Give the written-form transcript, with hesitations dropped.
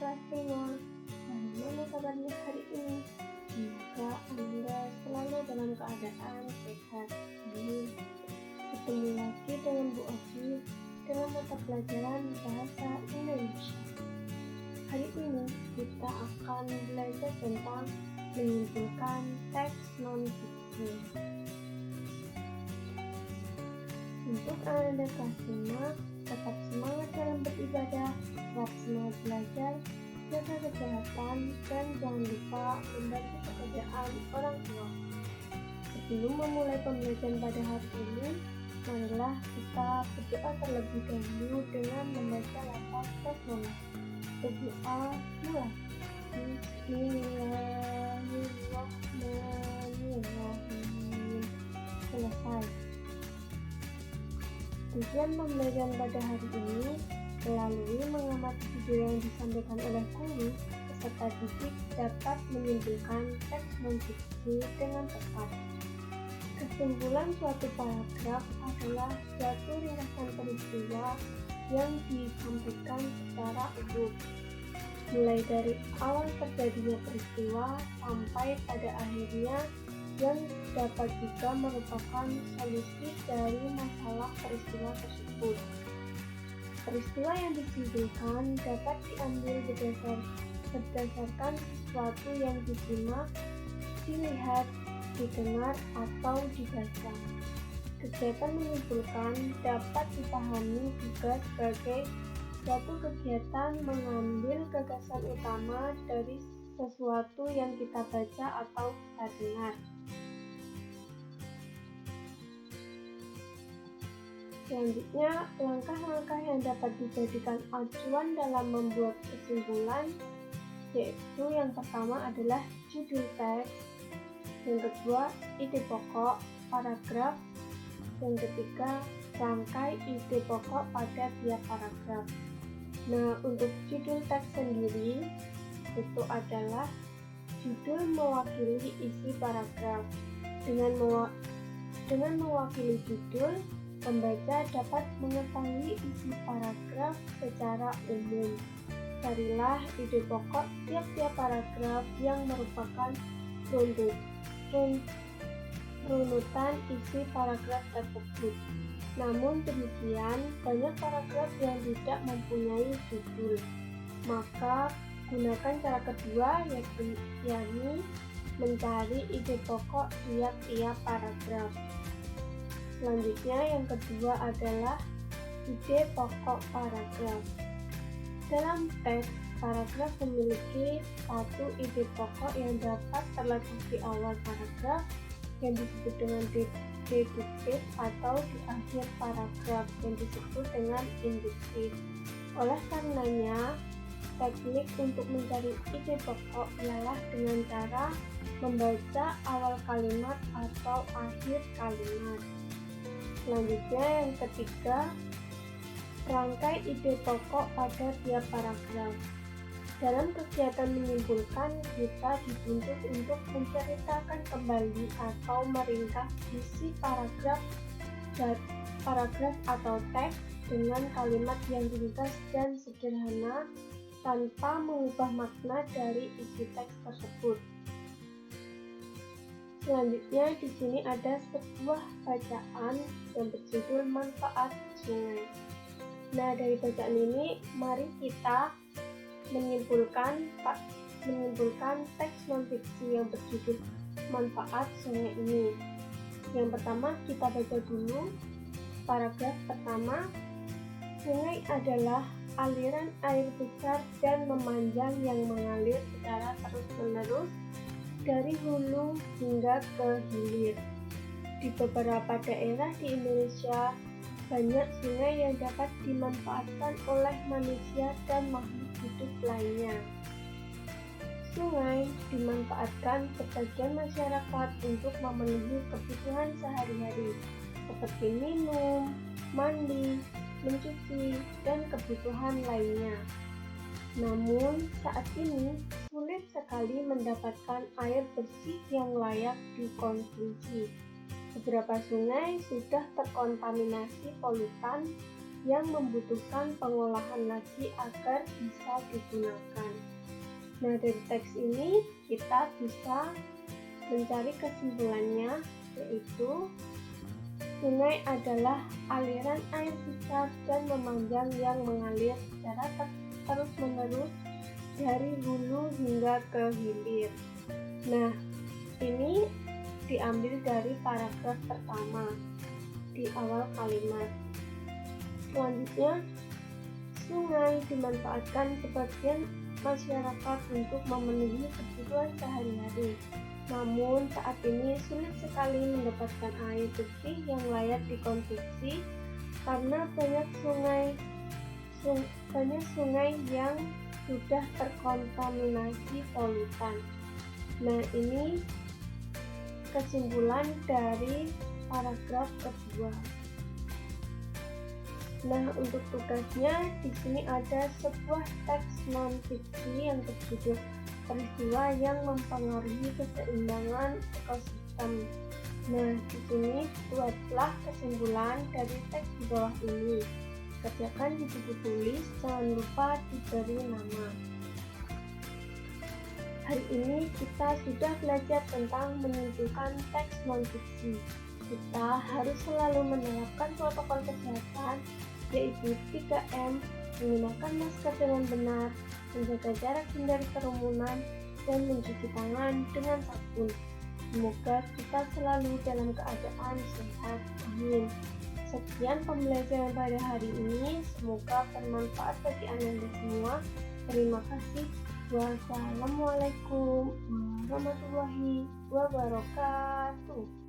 kelas 5. Bagaimana kabarnya hari ini? Semoga Anda selalu dalam keadaan sehat. Ketemu lagi dengan Bu Oki dengan mata pelajaran Bahasa Indonesia. Hari ini kita akan belajar tentang menyimpulkan teks non-fiksi. Untuk Anda kelas 5, tetap semangat dalam beribadah, tetap semangat belajar, jaga kesehatan, dan jangan lupa membantu pekerjaan orang tua. Sebelum memulai pembelajaran pada hari ini, marilah kita berdoa terlebih dahulu dengan membaca lafaz basmalah. Berdoa mulai. Bismillahirrahmanirrahim. Selesai. Tujuan pembelajaran pada hari ini melalui mengamati video yang disampaikan oleh guru, peserta didik dapat menyimpulkan teks non-fiksi dengan tepat. Kesimpulan suatu paragraf adalah suatu ringkasan peristiwa yang disampaikan secara utuh, mulai dari awal terjadinya peristiwa sampai pada akhirnya, yang dapat juga merupakan solusi dari masalah peristiwa tersebut. Peristiwa yang disimpulkan dapat diambil berdasarkan sesuatu yang disimak, dilihat, didengar, atau dibaca. Kegiatan menyimpulkan dapat dipahami juga sebagai suatu kegiatan mengambil gagasan utama dari sesuatu yang kita baca atau kita dengar. Selanjutnya, langkah-langkah yang dapat dijadikan acuan dalam membuat kesimpulan, yaitu yang pertama adalah judul teks, yang kedua ide pokok paragraf, yang ketiga rangkai ide pokok pada tiap paragraf. Nah, untuk judul teks sendiri itu adalah judul mewakili isi paragraf. Dengan mewakili judul, pembaca dapat mengetahui isi paragraf secara umum. Carilah ide pokok tiap-tiap paragraf yang merupakan runutan isi paragraf tersebut. Namun demikian, banyak paragraf yang tidak mempunyai judul. Maka gunakan cara kedua, yakni mencari ide pokok tiap-tiap paragraf. Selanjutnya yang kedua adalah ide pokok paragraf. Dalam teks, paragraf memiliki satu ide pokok yang dapat terletak di awal paragraf yang disebut dengan deduktif atau di akhir paragraf yang disebut dengan induktif. Oleh karenanya, teknik untuk mencari ide pokok ialah dengan cara membaca awal kalimat atau akhir kalimat. Selanjutnya yang ketiga, rangkai ide pokok pada tiap paragraf. Dalam kegiatan menyimpulkan, kita dituntut untuk menceritakan kembali atau meringkas isi paragraf atau teks dengan kalimat yang ringkas dan sederhana tanpa mengubah makna dari isi teks tersebut. Selanjutnya di sini ada sebuah bacaan yang berjudul Manfaat Sungai. Nah, dari bacaan ini mari kita menyimpulkan teks non-fiksi yang berjudul Manfaat Sungai ini. Yang pertama kita baca dulu paragraf pertama. Sungai adalah aliran air besar dan memanjang yang mengalir secara terus-menerus dari hulu hingga ke hilir. Di beberapa daerah di Indonesia, banyak sungai yang dapat dimanfaatkan oleh manusia dan makhluk hidup lainnya. Sungai dimanfaatkan sebagian masyarakat untuk memenuhi kebutuhan sehari-hari, seperti minum, mandi, mencuci, dan kebutuhan lainnya. Namun, saat ini sulit sekali mendapatkan air bersih yang layak dikonsumsi. Beberapa sungai sudah terkontaminasi polutan yang membutuhkan pengolahan lagi agar bisa digunakan. Nah, dari teks ini kita bisa mencari kesimpulannya, yaitu sungai adalah aliran air besar dan memanjang yang mengalir secara terus-menerus dari hulu hingga ke hilir. Nah, ini diambil dari paragraf pertama di awal kalimat. Selanjutnya, sungai dimanfaatkan sebagian masyarakat untuk memenuhi kebutuhan sehari-hari. Namun saat ini sulit sekali mendapatkan air bersih yang layak dikonsumsi karena banyak sungai yang sudah terkontaminasi polutan. Nah, ini kesimpulan dari paragraf kedua. Nah, untuk tugasnya di sini ada sebuah teks non-fiksi yang berjudul peristiwa yang mempengaruhi keseimbangan ekosistem. Nah, di sini buatlah kesimpulan dari teks di bawah ini. Kerjakan di buku tulis, jangan lupa diberi nama. Hari ini kita sudah belajar tentang menyimpulkan teks non-fiksi. Kita harus selalu menerapkan protokol kesehatan, yaitu 3M, menggunakan masker dengan benar, menjaga jarak hindari kerumunan, dan mencuci tangan dengan sabun. Semoga kita selalu dalam keadaan sehat. Amin. Sekian pembelajaran pada hari ini, semoga bermanfaat bagi Anda semua. Terima kasih. Wassalamualaikum warahmatullahi wabarakatuh.